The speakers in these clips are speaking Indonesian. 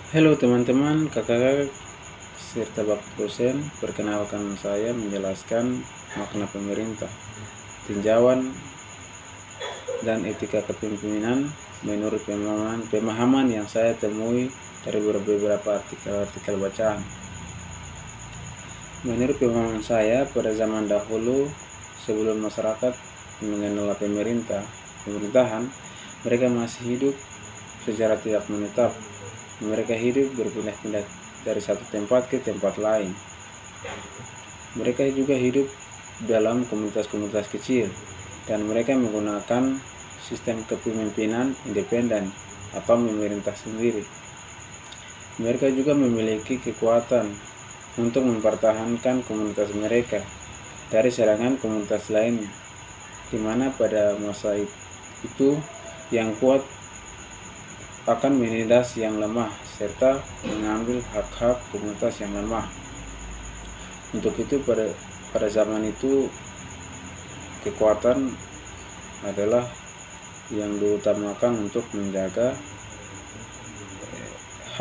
Halo teman-teman, kakak serta bapak dosen, perkenalkan saya menjelaskan makna pemerintah, tinjauan, dan etika kepemimpinan menurut pemahaman yang saya temui dari beberapa artikel bacaan. Menurut pemahaman saya, pada zaman dahulu, sebelum masyarakat mengenal pemerintahan, mereka masih hidup secara tidak menetap. Mereka hidup berpindah-pindah dari satu tempat ke tempat lain. Mereka juga hidup dalam komunitas-komunitas kecil, dan mereka menggunakan sistem kepemimpinan independen atau memerintah sendiri. Mereka juga memiliki kekuatan untuk mempertahankan komunitas mereka dari serangan komunitas lainnya, di mana pada masa itu yang kuat akan menindas yang lemah serta mengambil hak-hak komunitas yang lemah. Untuk itu pada zaman itu kekuatan adalah yang diutamakan untuk menjaga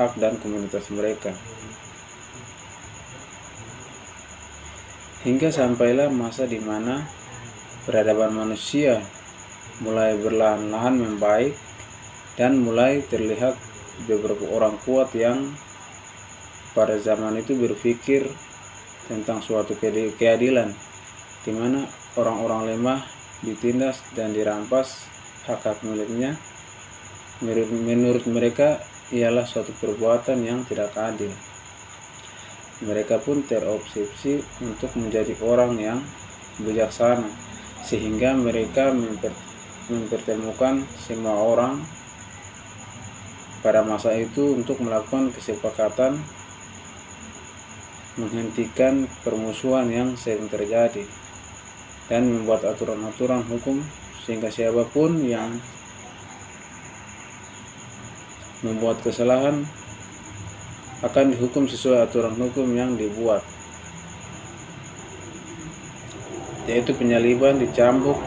hak dan komunitas mereka. Hingga sampailah masa di mana peradaban manusia mulai perlahan-lahan membaik dan mulai terlihat beberapa orang kuat yang pada zaman itu berpikir tentang suatu keadilan, di mana orang-orang lemah ditindas dan dirampas hak-hak miliknya. Menurut mereka ialah suatu perbuatan yang tidak adil. Mereka pun terobsesi untuk menjadi orang yang bijaksana, sehingga mereka mempertemukan semua orang pada masa itu untuk melakukan kesepakatan menghentikan permusuhan yang sering terjadi dan membuat aturan-aturan hukum sehingga siapapun yang membuat kesalahan akan dihukum sesuai aturan hukum yang dibuat, yaitu penyaliban, dicambuk,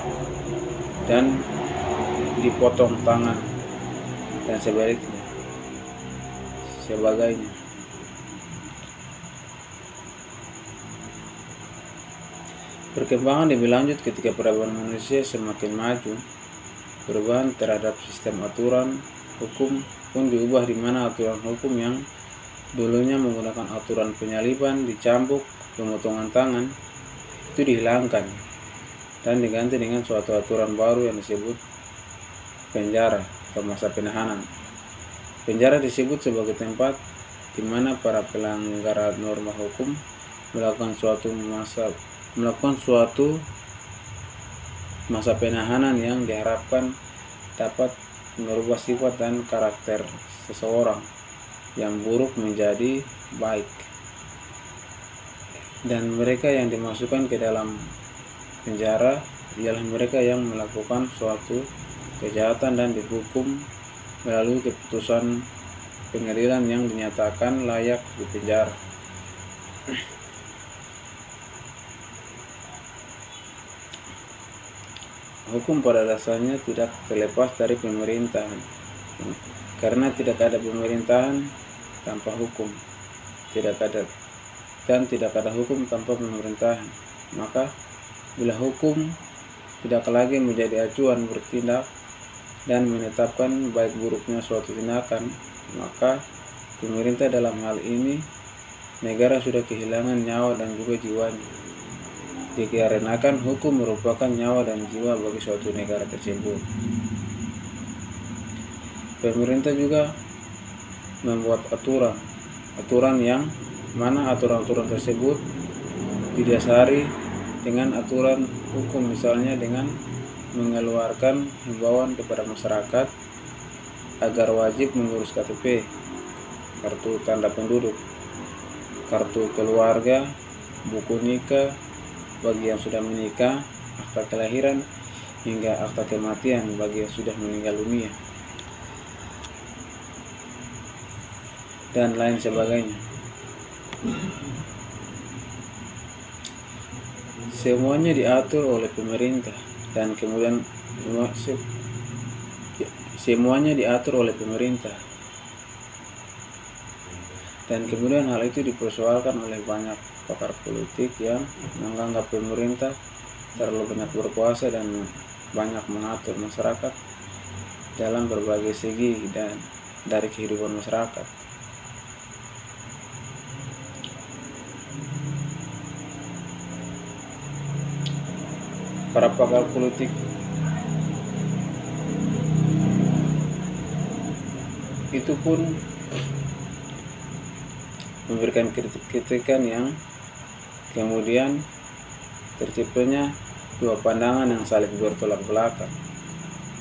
dan dipotong tangan dan sebagainya. Perkembangan lebih lanjut ketika peradaban manusia semakin maju, perubahan terhadap sistem aturan hukum pun diubah, di mana aturan hukum yang dulunya menggunakan aturan penyaliban, dicambuk, pemotongan tangan itu dihilangkan dan diganti dengan suatu aturan baru yang disebut penjara atau masa penahanan. Penjara disebut sebagai tempat di mana para pelanggar norma hukum melakukan suatu masa penahanan yang diharapkan dapat merubah sifat dan karakter seseorang yang buruk menjadi baik, dan mereka yang dimasukkan ke dalam penjara ialah mereka yang melakukan suatu kejahatan dan dihukum melalui keputusan pengadilan yang dinyatakan layak di penjara. Hukum pada dasarnya tidak terlepas dari pemerintahan, karena tidak ada pemerintahan tanpa hukum, tidak ada hukum tanpa pemerintahan. Maka bila hukum tidak lagi menjadi acuan bertindak dan menetapkan baik buruknya suatu tindakan, maka pemerintah dalam hal ini negara sudah kehilangan nyawa dan juga jiwanya, dikarenakan hukum merupakan nyawa dan jiwa bagi suatu negara tersebut. Pemerintah juga membuat aturan yang mana aturan-aturan tersebut didasari dengan aturan hukum, misalnya dengan mengeluarkan himbauan kepada masyarakat agar wajib mengurus KTP, kartu tanda penduduk, kartu keluarga, buku nikah bagi yang sudah menikah, akta kelahiran, hingga akta kematian bagi yang sudah meninggal dunia, dan lain sebagainya. Semuanya diatur oleh pemerintah dan kemudian semuanya diatur oleh pemerintah Dan kemudian hal itu dipersoalkan oleh banyak pakar politik yang menganggap pemerintah terlalu banyak berkuasa dan banyak mengatur masyarakat dalam berbagai segi dan dari kehidupan masyarakat. Para pakar politik itu pun memberikan kritikan yang kemudian terciptanya dua pandangan yang saling bertolak belakang.